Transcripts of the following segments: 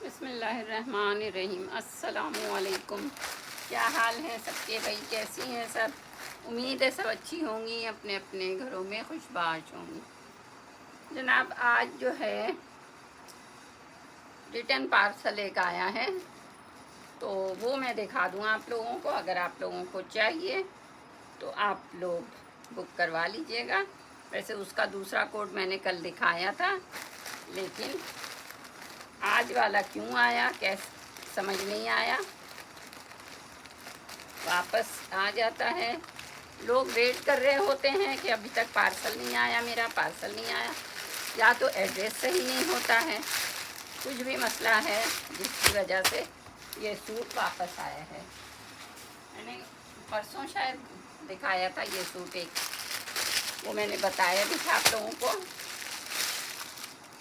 बिस्मिल्लाहिर्रहमानिर्रहीम। अस्सलामुअलैकुम। क्या हाल है सबके भाई? कैसी हैं सब? उम्मीद है सब अच्छी होंगी, अपने अपने घरों में खुशबाश होंगी। जनाब, आज जो है रिटर्न पार्सल एक आया है, तो वो मैं दिखा दूँ आप लोगों को। अगर आप लोगों को चाहिए तो आप लोग बुक करवा लीजिएगा। वैसे उसका दूसरा कोड मैंने कल दिखाया था, लेकिन आज वाला क्यों आया कैसे समझ नहीं आया। वापस आ जाता है, लोग वेट कर रहे होते हैं कि अभी तक पार्सल नहीं आया, मेरा पार्सल नहीं आया, या तो एड्रेस सही नहीं होता है, कुछ भी मसला है जिसकी वजह से ये सूट वापस आया है। मैंने परसों शायद दिखाया था ये सूट, एक वो मैंने बताया भी था आप लोगों को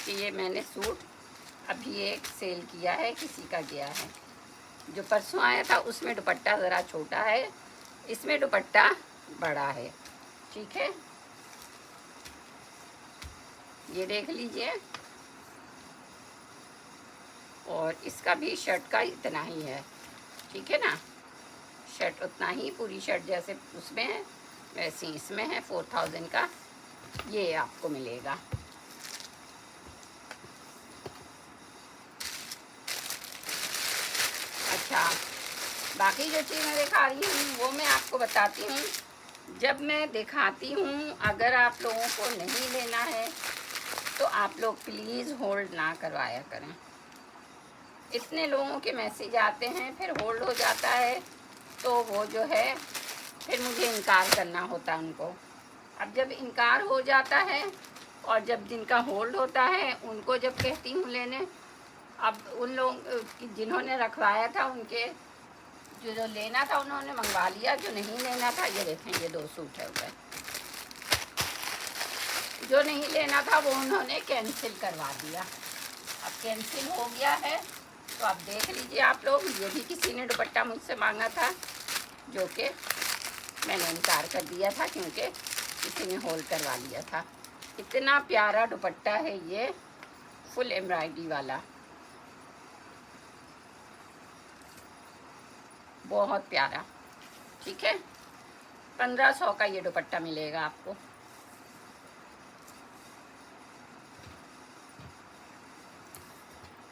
कि ये मैंने सूट अभी एक सेल किया है, किसी का गया है। जो परसों आया था उसमें दुपट्टा ज़रा छोटा है, इसमें दुपट्टा बड़ा है। ठीक है, ये देख लीजिए। और इसका भी शर्ट का इतना ही है, ठीक है ना। शर्ट उतना ही, पूरी शर्ट जैसे उसमें है वैसे ही इसमें है। 4000 का ये आपको मिलेगा। अच्छा, बाकी जो चीज़ मैं दिखा रही हूँ वो मैं आपको बताती हूँ जब मैं दिखाती हूँ। अगर आप लोगों को नहीं लेना है तो आप लोग प्लीज़ होल्ड ना करवाया करें। इतने लोगों के मैसेज आते हैं, फिर होल्ड हो जाता है, तो वो जो है फिर मुझे इनकार करना होता है उनको। अब जब इनकार हो जाता है और जब जिनका होल्ड होता है उनको जब कहती हूँ लेने, अब उन लोग जिन्होंने रखवाया था उनके जो लेना था उन्होंने मंगवा लिया, जो नहीं लेना था ये देखें, ये 2 सूट है हुए। जो नहीं लेना था वो उन्होंने कैंसिल करवा दिया। अब कैंसिल हो गया है तो आप देख लीजिए आप लोग। ये भी किसी ने दुपट्टा मुझसे मांगा था, जो कि मैंने इनकार कर दिया था क्योंकि किसी ने होल्ड करवा लिया था। इतना प्यारा दुपट्टा है ये, फुल एम्ब्रॉयडरी वाला, बहुत प्यारा। ठीक है, 1500 का ये दुपट्टा मिलेगा आपको।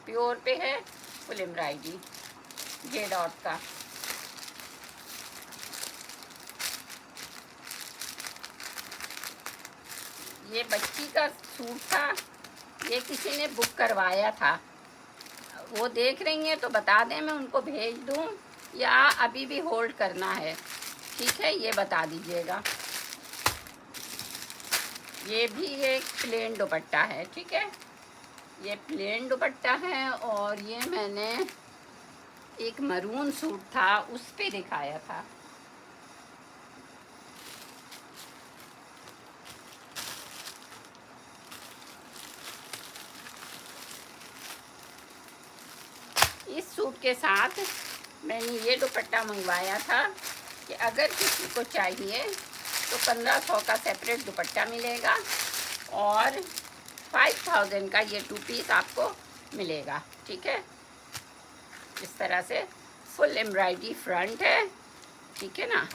प्योर पे है, फुल एम्ब्रॉयडरी, जे डॉट का। ये बच्ची का सूट था, ये किसी ने बुक करवाया था। वो देख रही हैं तो बता दें, मैं उनको भेज दूं या अभी भी होल्ड करना है? ठीक है, ये बता दीजिएगा। ये भी एक प्लेन दुपट्टा है, ठीक है, ये प्लेन दुपट्टा है। और ये मैंने एक मरून सूट था उस पे दिखाया था। इस सूट के साथ मैंने ये दुपट्टा मंगवाया था कि अगर किसी को चाहिए तो 1500 का सेपरेट दुपट्टा मिलेगा और 5000 का ये 2 पीस आपको मिलेगा। ठीक है, इस तरह से फुल एम्ब्रॉयडरी फ्रंट है, ठीक है ना।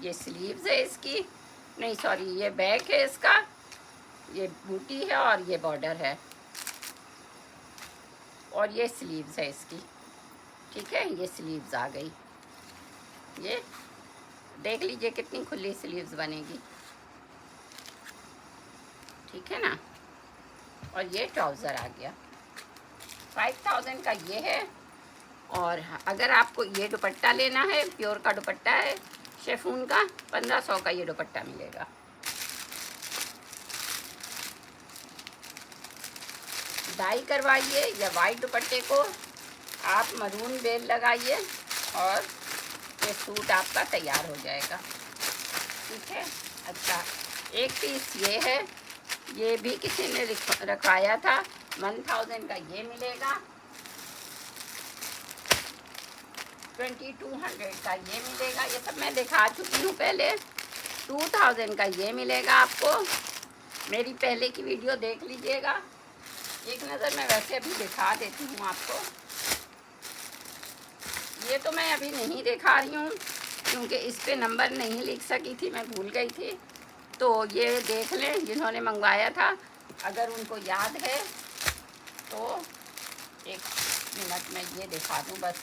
ये स्लीव्स है इसकी, नहीं सॉरी, ये बैक है इसका, ये बूटी है और ये बॉर्डर है और ये स्लीव्स है इसकी। ठीक है, ये स्लीव्स आ गई, ये देख लीजिए कितनी खुली स्लीव्स बनेगी। ठीक है ना, और ये ट्राउज़र आ गया। 5000 का ये है। और अगर आपको ये दुपट्टा लेना है, प्योर का दुपट्टा है शेफून का, 1500 का ये दुपट्टा मिलेगा। डाई करवाइए या वाइट दुपट्टे को आप मरून बेल लगाइए और ये सूट आपका तैयार हो जाएगा। ठीक है, अच्छा, एक पीस ये है, ये भी किसी ने रखवाया था, 1000 का ये मिलेगा। 2200 का ये मिलेगा, ये सब मैं दिखा चुकी हूँ पहले। 2000 का ये मिलेगा आपको मेरी पहले की वीडियो देख लीजिएगा। एक नज़र मैं वैसे अभी दिखा देती हूँ आपको। ये तो मैं अभी नहीं दिखा रही हूँ क्योंकि इस पे नंबर नहीं लिख सकी थी, मैं भूल गई थी। तो ये देख लें जिन्होंने मंगवाया था, अगर उनको याद है तो। एक मिनट में ये दिखा दूँ बस,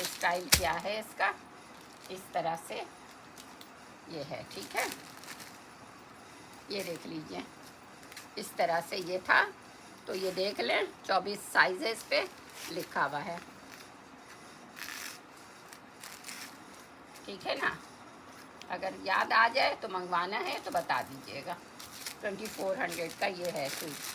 स्टाइल क्या है इसका। इस तरह से ये है, ठीक है। ये देख लीजिए, इस तरह से ये था। तो ये देख लें, 24 साइज है, इस पे लिखा हुआ है, ठीक है ना। अगर याद आ जाए तो मंगवाना है तो बता दीजिएगा। 2400 का ये है सूट।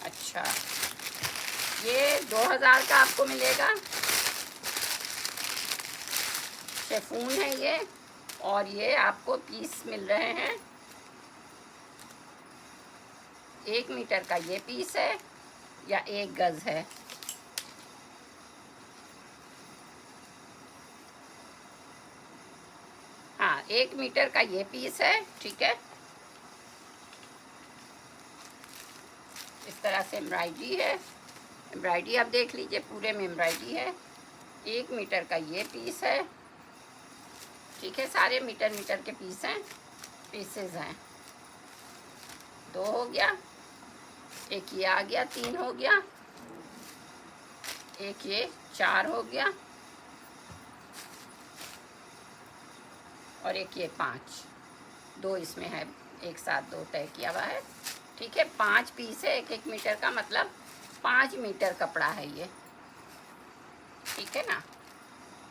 अच्छा, ये 2000 का आपको मिलेगा। शेफून है ये, और ये आपको पीस मिल रहे हैं। 1 मीटर का ये पीस है या 1 गज है। हाँ, 1 मीटर का ये पीस है, ठीक है। इस तरह से एम्ब्रॉयडरी है। एम्ब्रॉयडरी आप देख लीजिए, पूरे में एम्ब्रॉयडरी है। 1 मीटर का ये पीस है, ठीक है। सारे मीटर मीटर के पीस हैं, पीसेज हैं। 2 हो गया, एक ये आ गया, 3 हो गया, एक ये 4 हो गया, और एक ये 5। 2 इसमें है, एक साथ 2 तय किया हुआ है, ठीक है। 5 पीस है 1-1 मीटर का, मतलब 5 मीटर कपड़ा है ये, ठीक है ना।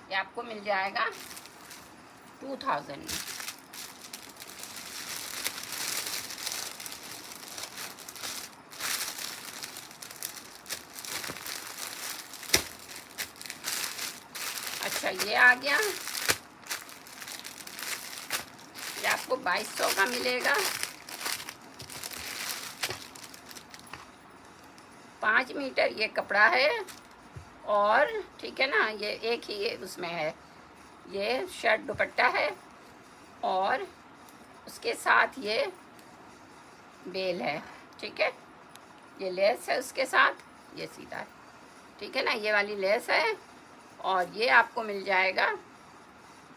ये आपको मिल जाएगा 2000 में। अच्छा, ये आ गया, ये आपको 2200 का मिलेगा। 5 मीटर ये कपड़ा है, और ठीक है ना, ये एक ही ये उसमें है, ये शर्ट दुपट्टा है, और उसके साथ ये बेल है, ठीक है। ये लेस है उसके साथ, ये सीधा है, ठीक है ना। ये वाली लेस है, और ये आपको मिल जाएगा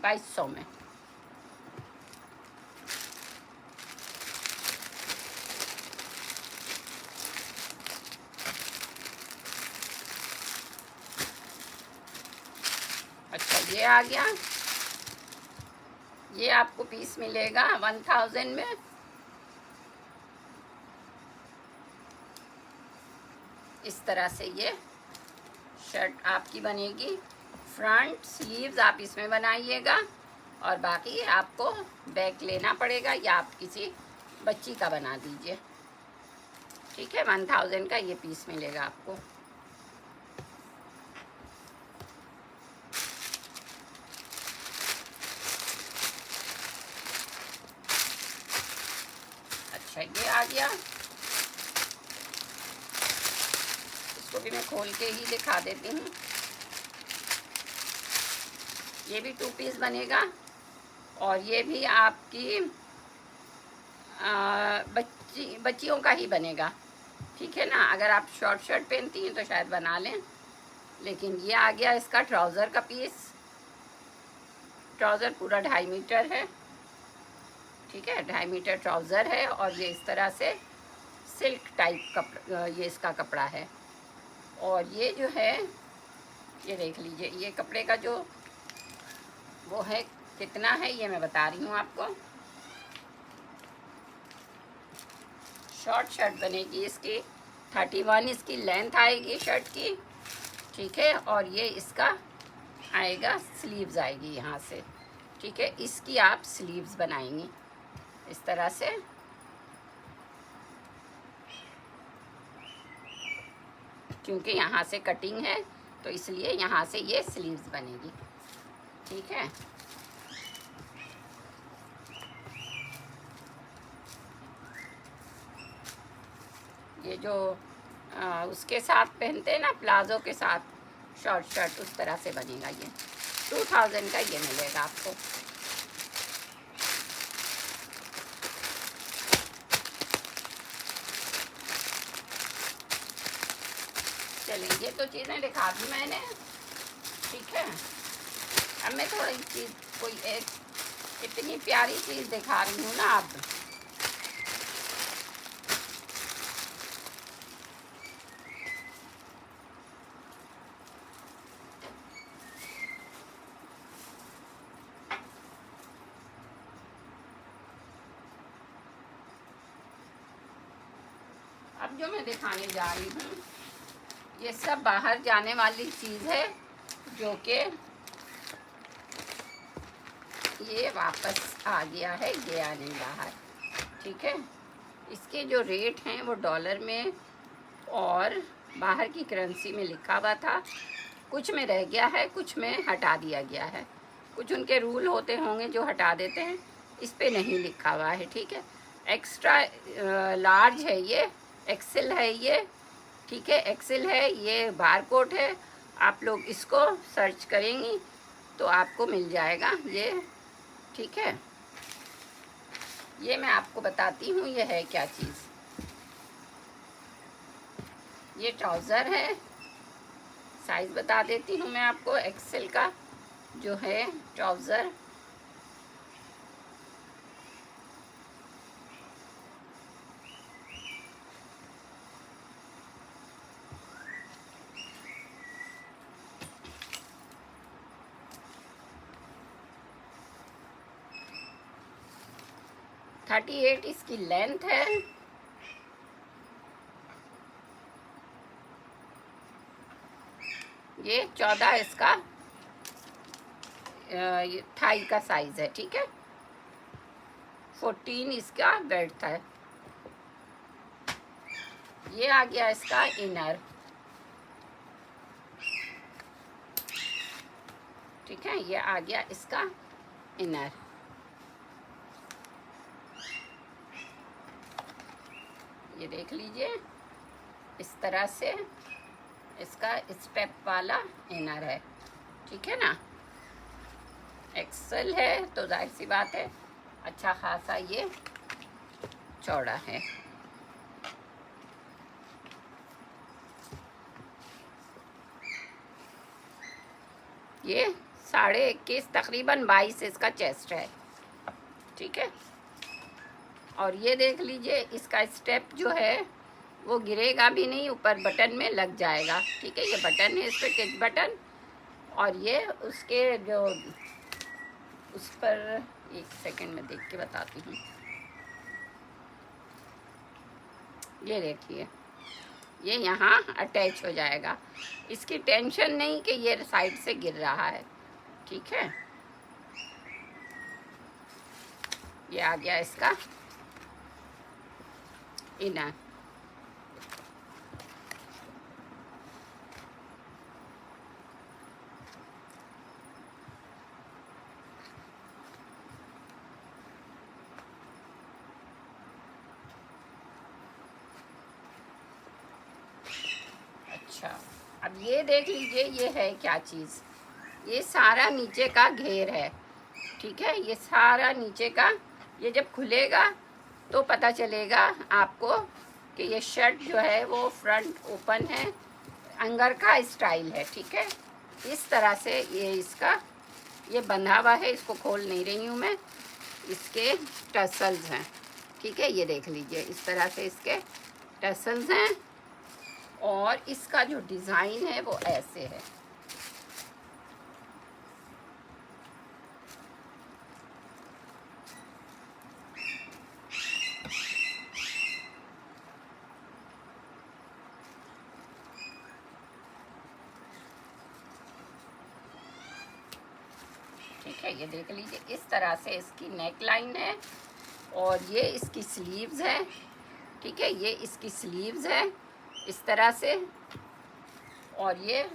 2200 में। अच्छा, ये आ गया, ये आपको पीस मिलेगा 1000 में। इस तरह से ये शर्ट आपकी बनेगी। फ्रंट स्लीव्स आप इसमें बनाइएगा, और बाकी आपको बैक लेना पड़ेगा, या आप किसी बच्ची का बना दीजिए, ठीक है। 1000 का ये पीस मिलेगा आपको। अच्छा, ये आ गया, इसको भी मैं खोल के ही दिखा देती हूँ। ये भी 2 पीस बनेगा, और ये भी आपकी बच्चियों का ही बनेगा, ठीक है ना। अगर आप शॉर्ट शर्ट पहनती हैं तो शायद बना लें, लेकिन ये आ गया इसका ट्राउज़र का पीस। ट्राउज़र पूरा 2.5 मीटर है, ठीक है। 2.5 मीटर ट्राउज़र है, और ये इस तरह से सिल्क टाइप कपड़ा, ये इसका कपड़ा है। और ये जो है, ये देख लीजिए, ये कपड़े का जो वो है कितना है, ये मैं बता रही हूँ आपको। शॉर्ट शर्ट बनेगी इसकी, 31 इसकी लेंथ आएगी शर्ट की, ठीक है। और ये इसका आएगा, स्लीव्स आएगी यहाँ से, ठीक है। इसकी आप स्लीव्स बनाएंगी इस तरह से, क्योंकि यहाँ से कटिंग है तो इसलिए यहाँ से ये स्लीव्स बनेगी, ठीक है। ये जो उसके साथ पहनते हैं ना, प्लाजो के साथ शॉर्ट शर्ट, उस तरह से बनेगा ये। 2000 का ये मिलेगा आपको। चलिए, ये तो चीज़ें दिखा दी मैंने, ठीक है। अब मैं थोड़ी चीज़, कोई एक इतनी प्यारी चीज़ दिखा रही हूँ ना अब। अब जो मैं दिखाने जा रही हूँ, ये सब बाहर जाने वाली चीज़ है, जो कि ये वापस आ गया है, गया नहीं बाहर, ठीक है। इसके जो रेट हैं वो डॉलर में और बाहर की करेंसी में लिखा हुआ था। कुछ में रह गया है, कुछ में हटा दिया गया है। कुछ उनके रूल होते होंगे जो हटा देते हैं, इस पे नहीं लिखा हुआ है, ठीक है। एक्स्ट्रा लार्ज है ये, एक्सेल है ये, ठीक है, एक्सेल है ये, बारकोड है। आप लोग इसको सर्च करेंगी तो आपको मिल जाएगा ये, ठीक है। ये मैं आपको बताती हूँ ये है क्या चीज़। ये ट्राउज़र है, साइज़ बता देती हूँ मैं आपको, एक्सेल का जो है ट्राउज़र। थर्टी 38 इसकी लेंथ है। ये 14 इसका थाई का साइज है, ठीक है। 14 इसका बेल्ट है। ये आ गया इसका इनर, ठीक है। ये आ गया इसका इनर। ये देख लीजिए, इस तरह से इसका स्टेप वाला इनर है, ठीक है ना। एक्सेल है तो जाहिर सी बात है अच्छा खासा ये चौड़ा है। ये 21.5 तकरीबन 22 इसका चेस्ट है, ठीक है। और ये देख लीजिए, इसका स्टेप जो है वो गिरेगा भी नहीं, ऊपर बटन में लग जाएगा, ठीक है। ये बटन है, इस पर टच बटन, और ये उसके जो उस पर, एक सेकंड में देख के बताती हूँ। ये देखिए, ये यहाँ अटैच हो जाएगा। इसकी टेंशन नहीं कि ये साइड से गिर रहा है, ठीक है। ये आ गया इसका इनर। अच्छा, अब ये देख लीजिए, ये है क्या चीज़। ये सारा नीचे का घेर है, ठीक है। ये सारा नीचे का, ये जब खुलेगा तो पता चलेगा आपको कि ये शर्ट जो है वो फ्रंट ओपन है, अंगरखा स्टाइल है, ठीक है। इस तरह से ये इसका ये बंधा हुआ है, इसको खोल नहीं रही हूँ मैं। इसके टसल्स हैं, ठीक है। ये देख लीजिए, इस तरह से इसके टसल्स हैं, और इसका जो डिज़ाइन है वो ऐसे है। ठीक है, ये देख लीजिए, इस तरह से इसकी नेक लाइन है, और ये इसकी स्लीव्स है, ठीक है। ये इसकी स्लीव्स है इस तरह से, और ये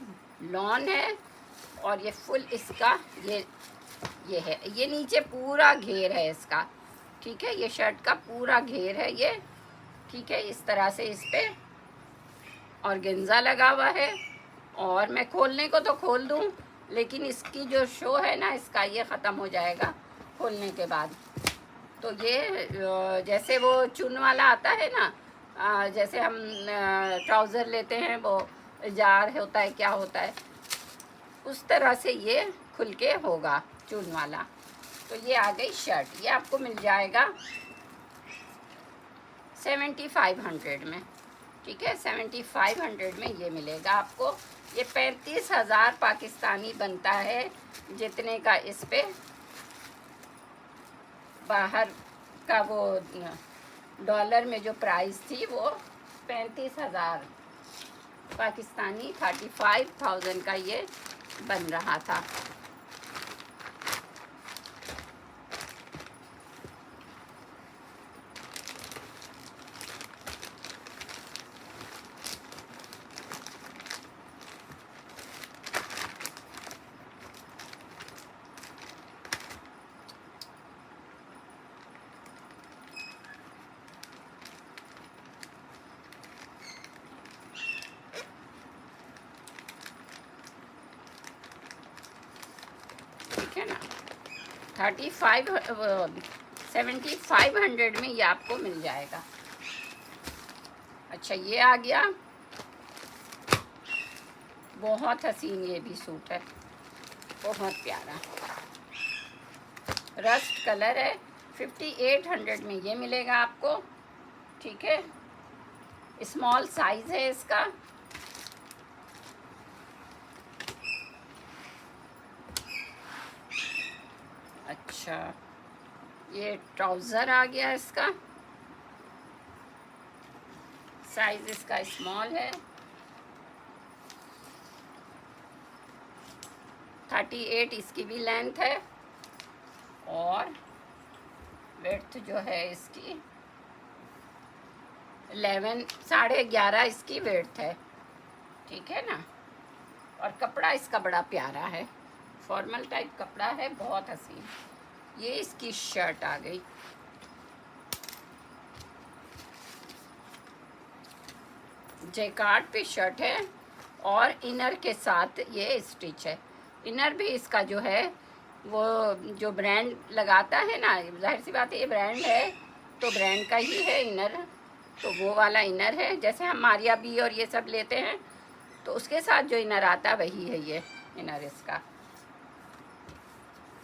लॉन है, और ये फुल इसका ये है। ये नीचे पूरा घेर है इसका, ठीक है। ये शर्ट का पूरा घेर है ये, ठीक है, इस तरह से इस पे ऑर्गेन्जा लगा हुआ है। और मैं खोलने को तो खोल दूँ, लेकिन इसकी जो शो है ना, इसका ये ख़त्म हो जाएगा खोलने के बाद। तो ये जैसे वो चुन वाला आता है ना, जैसे हम ट्राउज़र लेते हैं, वो जार होता है, क्या होता है, उस तरह से ये खुल के होगा चुन वाला। तो ये आ गई शर्ट। ये आपको मिल जाएगा 7500 में। ठीक है, 7500 में ये मिलेगा आपको। ये 35,000 पाकिस्तानी बनता है, जितने का इस पे बाहर का वो डॉलर में जो प्राइस थी वो 35,000 पाकिस्तानी, 35,000 का ये बन रहा था। ठीक है ना, 7500 में ये आपको मिल जाएगा। अच्छा, ये आ गया, बहुत हसीन ये भी सूट है, बहुत प्यारा रस्ट कलर है। 5800 में ये मिलेगा आपको। ठीक है, स्मॉल साइज है इसका। अच्छा, ये ट्राउज़र आ गया इसका, साइज इसका स्मॉल है। 38 इसकी भी लेंथ है, और विड्थ जो है इसकी 11, 11.5 इसकी विड्थ है। ठीक है ना, और कपड़ा इसका बड़ा प्यारा है, फॉर्मल टाइप कपड़ा है, बहुत हसीन। ये इसकी शर्ट आ गई। जैकार्ड पे शर्ट है, और इनर के साथ ये स्टिच है। इनर भी इसका जो है वो जो ब्रांड लगाता है ना, जाहिर सी बात है ये ब्रांड है तो ब्रांड का ही है इनर, तो वो वाला इनर है। जैसे हम मारिया बी और ये सब लेते हैं तो उसके साथ जो इनर आता वही है ये इनर इसका।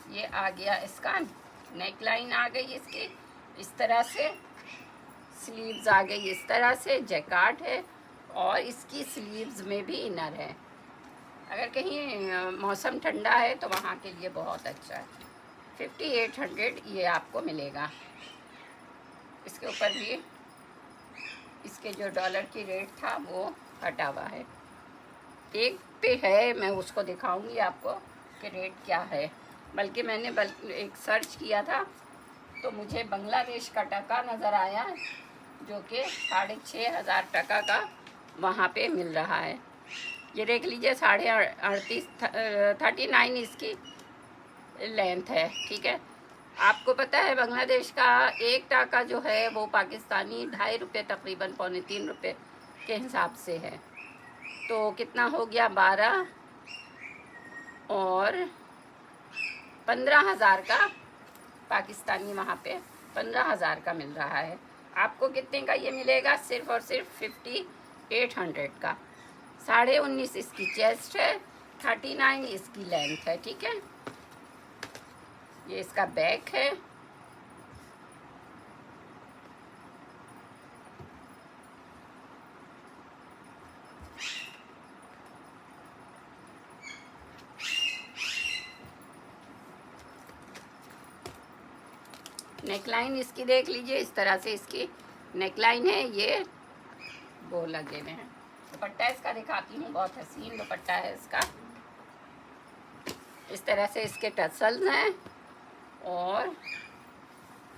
ये आ गया इसका नेक लाइन आ गई इसकी इस तरह से, स्लीव्स आ गई इस तरह से, जैकार्ड है, और इसकी स्लीव्स में भी इनर है। अगर कहीं मौसम ठंडा है तो वहाँ के लिए बहुत अच्छा है। 5800 ये आपको मिलेगा। इसके ऊपर भी इसके जो डॉलर की रेट था वो हटा हुआ है, एक पे है, मैं उसको दिखाऊंगी आपको कि रेट क्या है। बल्कि मैंने एक सर्च किया था तो मुझे बांग्लादेश का टका नज़र आया, जो कि 6,500 टका का वहाँ पे मिल रहा है। ये देख लीजिए, 38 39 इसकी लेंथ है। ठीक है, आपको पता है बांग्लादेश का एक टाका जो है वो पाकिस्तानी 2.5 रुपये तकरीबन 2.25 रुपये के हिसाब से है। तो कितना हो गया, 12 और 15,000 का पाकिस्तानी वहाँ पे 15,000 का मिल रहा है। आपको कितने का ये मिलेगा, सिर्फ और सिर्फ 5800 का। 19.5 इसकी चेस्ट है, 39 इसकी लेंथ है। ठीक है, ये इसका बैक है। नेकलाइन इसकी देख लीजिए, इस तरह से इसकी नेकलाइन है, ये वो लगे हुए हैं। दुपट्टा इसका दिखाती हूँ, बहुत हसीन दुपट्टा है इसका। इस तरह से इसके टसल्स हैं, और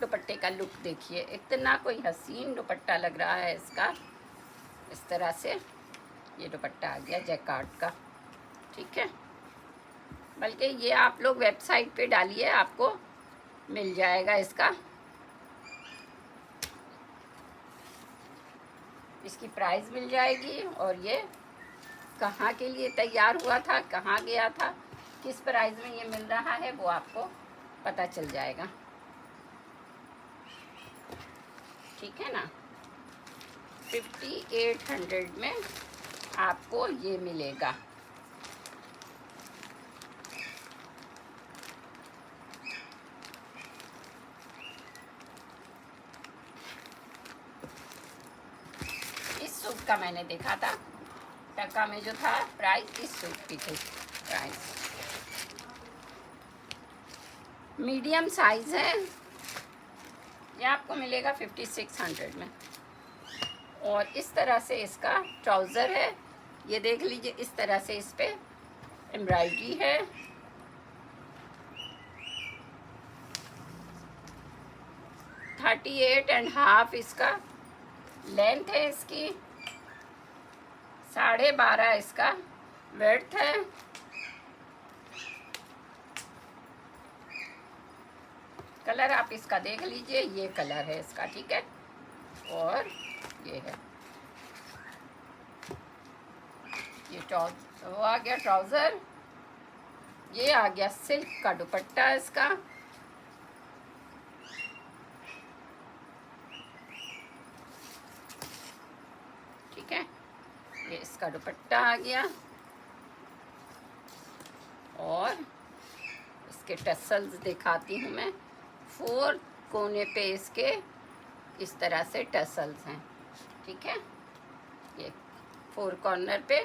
दुपट्टे का लुक देखिए, इतना कोई हसीन दुपट्टा लग रहा है इसका। इस तरह से ये दुपट्टा आ गया जैकार्ड का। ठीक है, बल्कि ये आप लोग वेबसाइट पे डालिए, आपको मिल जाएगा इसका। इसकी प्राइस मिल जाएगी और ये कहाँ के लिए तैयार हुआ था, कहाँ गया था, किस प्राइस में ये मिल रहा है वो आपको पता चल जाएगा। ठीक है ना। 5800 में आपको ये मिलेगा। इस सूट का मैंने देखा था, टक्का में जो था प्राइस, इस सूट की थी प्राइस। मीडियम साइज है, ये आपको मिलेगा 5600 में। और इस तरह से इसका ट्राउज़र है, ये देख लीजिए, इस तरह से इस पे एम्ब्रॉयडरी है। थर्टी 38.5 इसका लेंथ है, इसकी 12.5 इसका विड्थ है। कलर आप इसका देख लीजिए, ये कलर है इसका, ठीक है। और ये है, ये वो आ गया ट्राउज़र। ये आ गया सिल्क का दुपट्टा इसका। ठीक है, ये इसका दुपट्टा आ गया। और इसके टसल्स दिखाती हूँ मैं। 4 कोने पे इसके इस तरह से टसल्स हैं। ठीक है, ये 4 कॉर्नर पे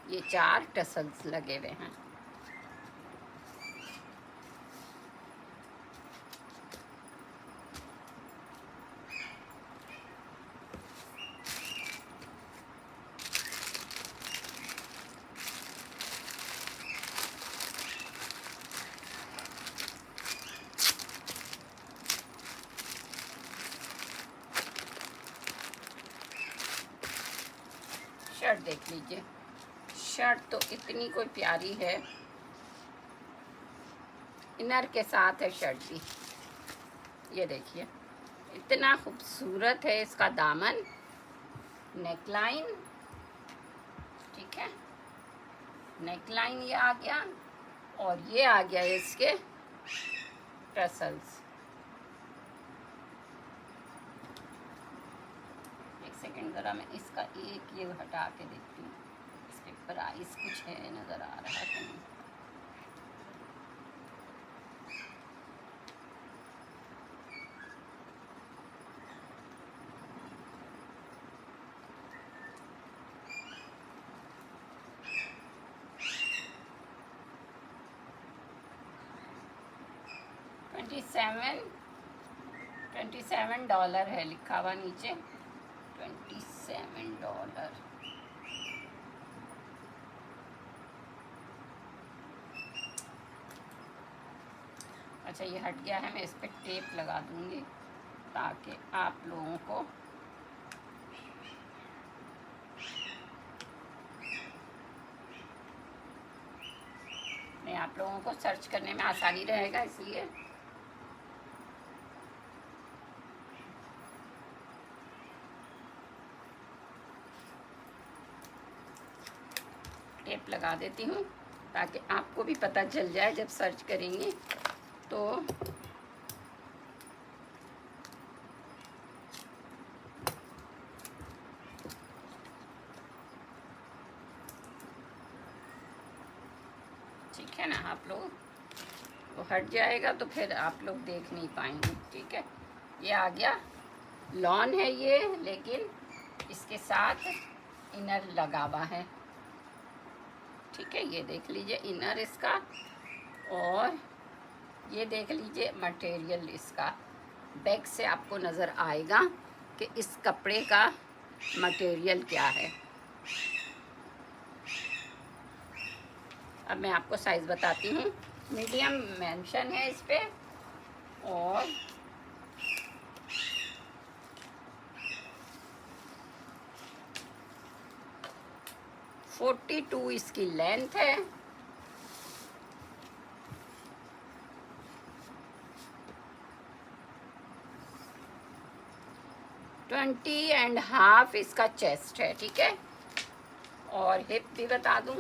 ये 4 टसल्स लगे हुए हैं। शर्ट देख लीजिए, शर्ट तो इतनी कोई प्यारी है, इनर के साथ है शर्ट भी। ये देखिए, इतना खूबसूरत है इसका दामन, नेकलाइन। ठीक है, नेकलाइन ये आ गया और ये आ गया इसके टसल्स। सेकंड ज़रा मैं इसका एक ये हटा के देखती हूँ, इसके प्राइस कुछ है नज़र आ रहा है। $27 है लिखा हुआ नीचे, $27। अच्छा, ये हट गया है, मैं इस पर टेप लगा दूंगी ताकि आप लोगों को सर्च करने में आसानी रहेगा, इसलिए। टेप लगा देती हूँ ताकि आपको भी पता चल जाए जब सर्च करेंगे तो। ठीक है ना, आप लोग वो हट जाएगा तो फिर आप लोग देख नहीं पाएंगे। ठीक है, ये आ गया, लॉन है ये, लेकिन इसके साथ इनर लगा हुआ है। ठीक है, ये देख लीजिए इनर इसका, और ये देख लीजिए मटेरियल इसका। बैक से आपको नज़र आएगा कि इस कपड़े का मटेरियल क्या है। अब मैं आपको साइज़ बताती हूँ। मीडियम मेंशन है इस पे, और फोर्टी 42 इसकी लेंथ है। 20.5 इसका चेस्ट है, ठीक है। और हिप भी बता दूं,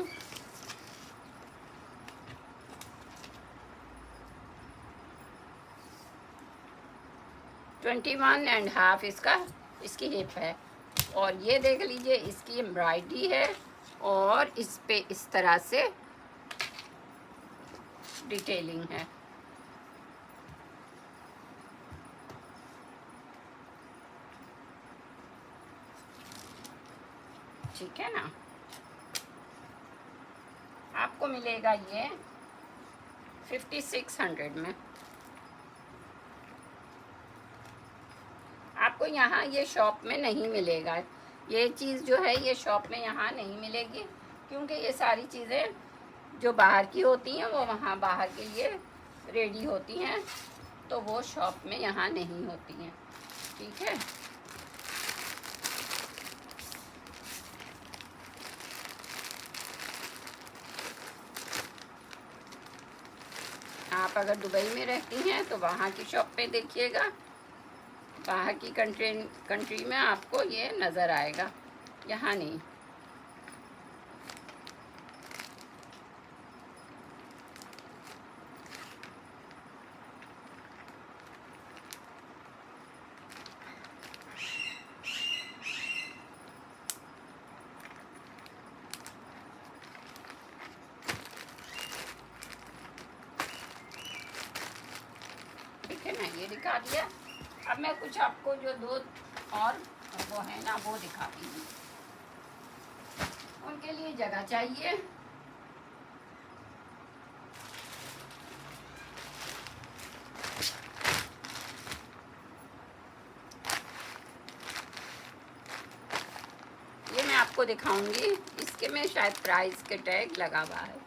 21.5 इसकी हिप है। और ये देख लीजिए इसकी एम्ब्रॉयडरी है और इस पे इस तरह से डिटेलिंग है। ठीक है ना। आपको मिलेगा ये 5600 में। आपको यहाँ ये शॉप में नहीं मिलेगा, ये चीज़ जो है ये शॉप में यहाँ नहीं मिलेगी, क्योंकि ये सारी चीज़ें जो बाहर की होती हैं वो वहाँ बाहर के लिए रेडी होती हैं, तो वो शॉप में यहाँ नहीं होती हैं, ठीक है। आप अगर दुबई में रहती हैं तो वहाँ की शॉप पे देखिएगा, बाहर की कंट्री में आपको ये नज़र आएगा, यहाँ नहीं। ठीक है ना, ये दिखा दिया। अब मैं कुछ आपको जो दो और वो है ना वो दिखाती हूँ। उनके लिए जगह चाहिए, ये मैं आपको दिखाऊंगी। इसके में शायद प्राइस के टैग लगा हुआ है।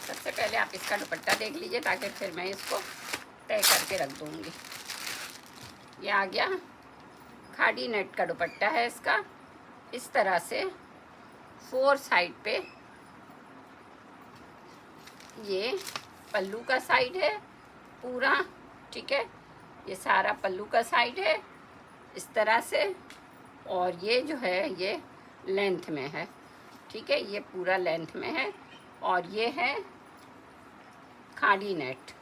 सबसे पहले आप इसका दुपट्टा देख लीजिए, ताकि फिर मैं इसको तय करके रख दूँगी। ये आ गया, खादी नेट का दुपट्टा है इसका। इस तरह से 4 साइड पे ये पल्लू का साइड है पूरा, ठीक है। ये सारा पल्लू का साइड है इस तरह से, और ये जो है ये लेंथ में है, ठीक है। ये पूरा लेंथ में है, और ये है खादी नेट,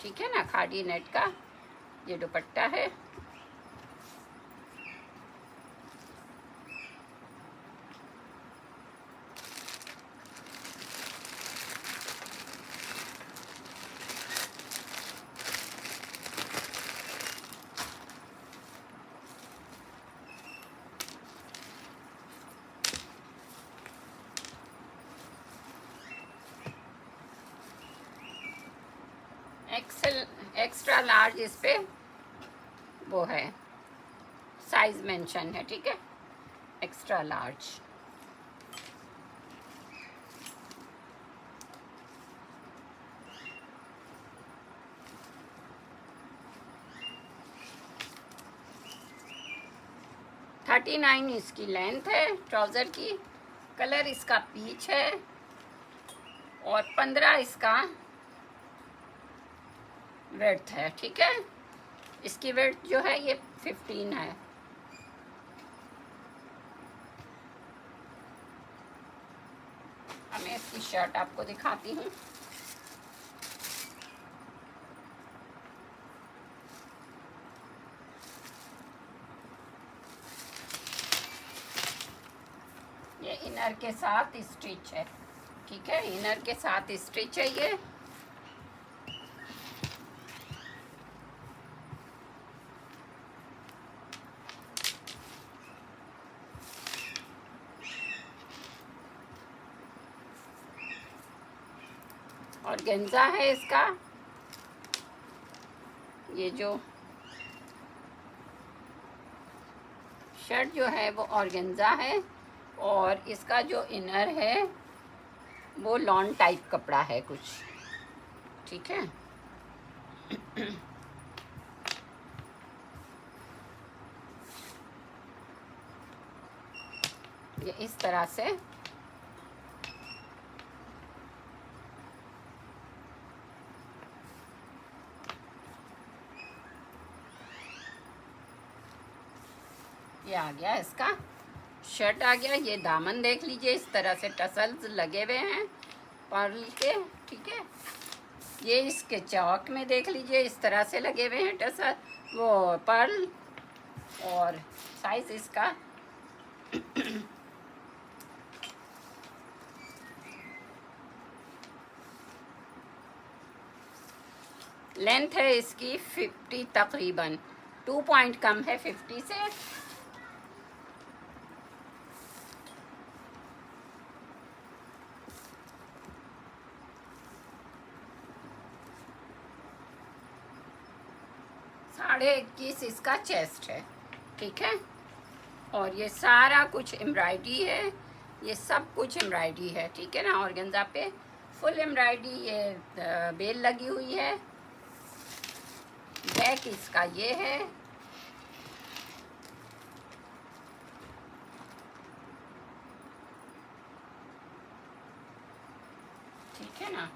ठीक है ना। खादी नेट का ये दुपट्टा है। एक्स्ट्रा लार्ज इस पे वो है, साइज मेंशन है, ठीक है, एक्स्ट्रा लार्ज। थर्टी 39 इसकी लेंथ है ट्राउज़र की। कलर इसका पीच है, और 15 इसका विड्थ है, ठीक है। इसकी विड्थ जो है ये 15 है। अब मैं इसकी शर्ट आपको दिखाती हूँ। ये इनर के साथ स्टिच है, ठीक है। इनर के साथ स्टिच है ये। और गेंजा है इसका, ये जो शर्ट जो है वो ऑर्गेन्जा है, और इसका जो इनर है वो लॉन टाइप कपड़ा है कुछ, ठीक है। ये इस तरह से ये आ गया, इसका शर्ट आ गया। ये दामन देख लीजिए, इस तरह से टसल्स लगे हुए हैं पर्ल के, ठीक है। ये इसके चौक में देख लीजिए, इस तरह से लगे हुए हैं टसल, वो पर्ल। और साइज इसका लेंथ है इसकी 50, तकरीबन 2 पॉइंट कम है 50 से। ,21 इसका चेस्ट है, ठीक है। और ये सारा कुछ एम्ब्रॉयडरी है, ये सब कुछ एम्ब्रॉयडरी है, ठीक है ना। ऑर्गेन्जा पे फुल एम्ब्रॉयडरी, ये बेल लगी हुई है। बैक इसका ये है, ठीक है ना।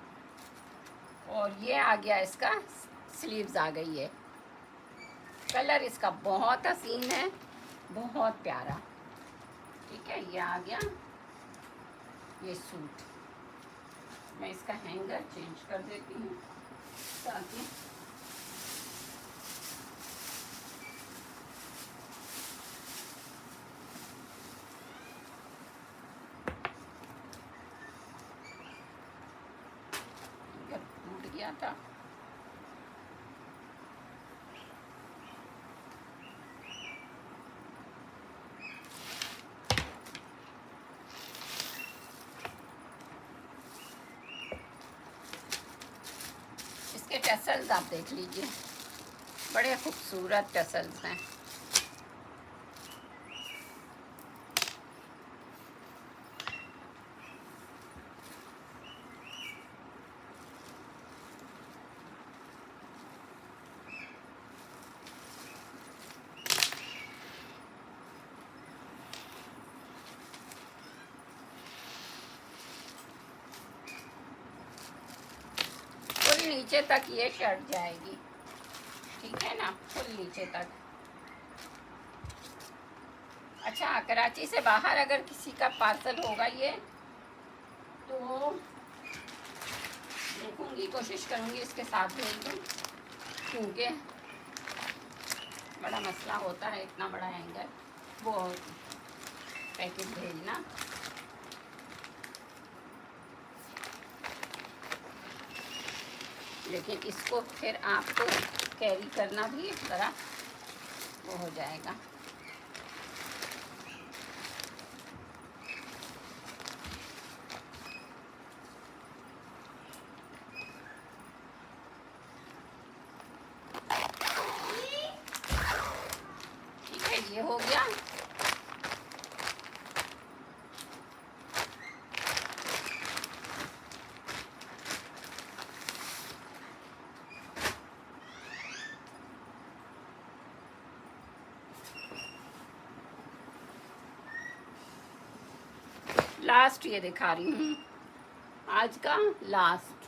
और ये आ गया इसका स्लीव्स आ गई है। कलर इसका बहुत हसीन है, बहुत प्यारा, ठीक है। ये आ गया ये सूट। मैं इसका हैंगर चेंज कर देती हूँ ताकि टूट गया था। इसके टसल्स आप देख लीजिए, बड़े खूबसूरत टसल्स हैं। नीचे तक ये शर्ट जाएगी, ठीक है ना, फुल नीचे तक। अच्छा, कराची से बाहर अगर किसी का पार्सल होगा ये, तो देखूंगी, कोशिश करूंगी इसके साथ भेज दूँ, क्योंकि बड़ा मसला होता है इतना बड़ा हैंगर वो पैकेट भेजना। लेकिन इसको फिर आपको कैरी करना भी ज़रा वो हो जाएगा। ठीक है, ये हो गया। लास्ट ये दिखा रही हूँ, आज का लास्ट।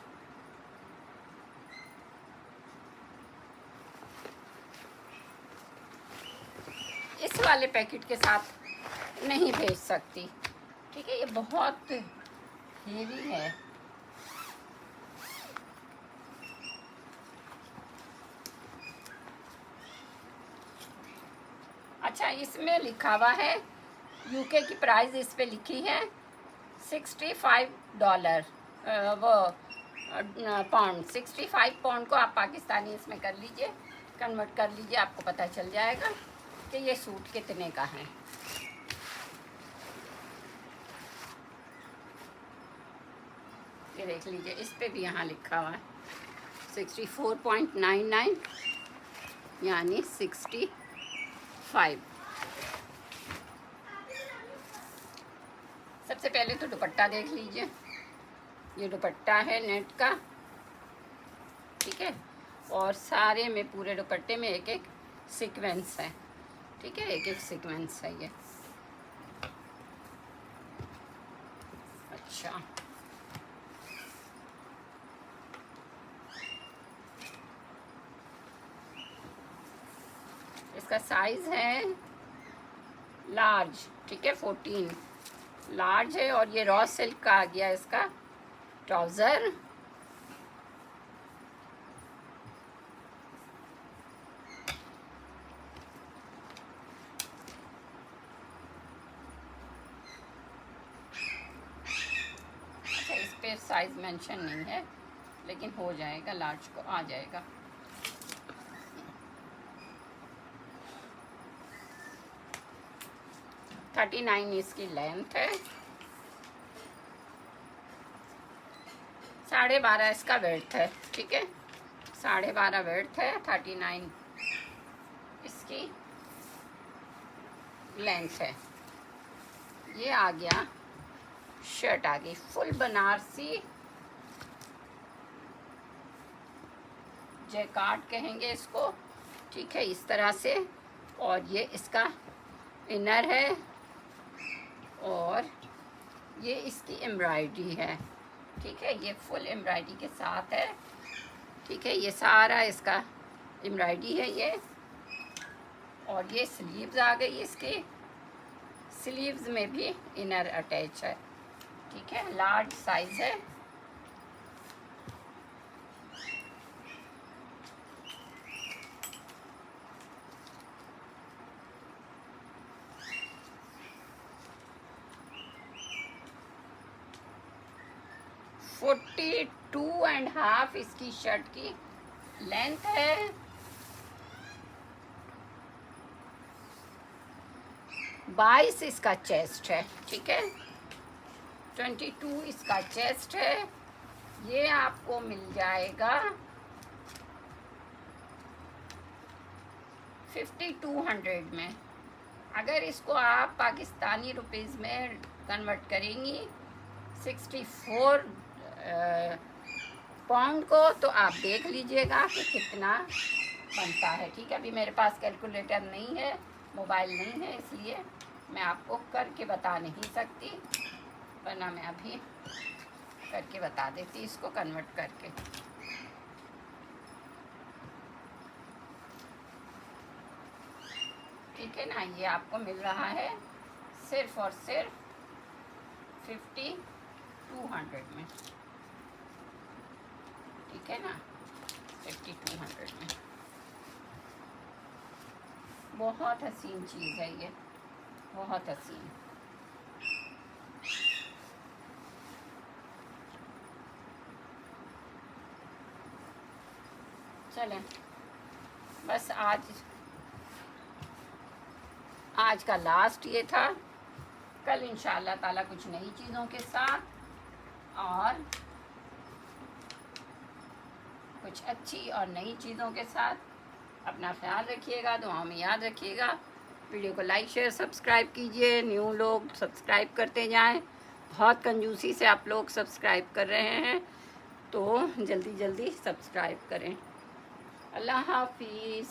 इस वाले पैकेट के साथ नहीं भेज सकती, ठीक है। ये बहुत हेवी है। अच्छा, इसमें लिखा हुआ है, यूके की प्राइस इस पे लिखी है $65, वो पाउंड, 65 पाउंड को आप पाकिस्तानी इसमें कर लीजिए, कन्वर्ट कर लीजिए, आपको पता चल जाएगा कि ये सूट कितने का है। ये देख लीजिए, इस पे भी यहाँ लिखा हुआ है 64.99 यानी 65। सबसे पहले तो दुपट्टा देख लीजिए, ये दुपट्टा है नेट का, ठीक है। और सारे में, पूरे दुपट्टे में एक एक सीक्वेंस है, ठीक है, एक एक सीक्वेंस है ये। अच्छा, इसका साइज है लार्ज, ठीक है, 14 लार्ज है। और ये रॉ सिल्क का आ गया इसका ट्राउज़र। अच्छा, इस पे साइज मेंशन नहीं है, लेकिन हो जाएगा, लार्ज को आ जाएगा। थर्टी 39 इसकी लेंथ है, 12.5 इसका वेड्थ है, ठीक है, 12.5 वेड्थ है, 39 इसकी लेंथ है। ये आ गया, शर्ट आ गई फुल बनारसी जैकार्ड कहेंगे इसको, ठीक है, इस तरह से। और ये इसका इनर है और ये इसकी एम्ब्रॉयडरी है, ठीक है, ये फुल एम्ब्रॉयडरी के साथ है, ठीक है, ये सारा इसका एम्ब्रॉयडरी है ये। और ये स्लीव्स आ गई, इसके स्लीव्स में भी इनर अटैच है, ठीक है, लार्ज साइज है। फोर्टी 42.5 इसकी शर्ट की लेंथ है। बाईस इसका चेस्ट है, ठीक है, 22 इसका चेस्ट है। ये आपको मिल जाएगा 5200 में। अगर इसको आप पाकिस्तानी रुपीज़ में कन्वर्ट करेंगी 64 पाउंड को, तो आप देख लीजिएगा कि कितना बनता है, ठीक है। अभी मेरे पास कैलकुलेटर नहीं है, मोबाइल नहीं है, इसलिए मैं आपको करके बता नहीं सकती, वरना मैं अभी करके बता देती इसको कन्वर्ट करके। ठीक है ना, ये आपको मिल रहा है सिर्फ और सिर्फ 5200 में, ठीक है ना, 5200 में। बहुत हसीन चीज़ है ये, बहुत हसीन। चलें, बस आज का लास्ट ये था। कल इंशाअल्लाह ताला कुछ नई चीज़ों के साथ और कुछ अच्छी और नई चीज़ों के साथ। अपना ख्याल रखिएगा, दुआओं में याद रखिएगा। वीडियो को लाइक शेयर सब्सक्राइब कीजिए, न्यू लोग सब्सक्राइब करते जाएं। बहुत कंजूसी से आप लोग सब्सक्राइब कर रहे हैं, तो जल्दी जल्दी सब्सक्राइब करें। अल्लाह हाफिज़।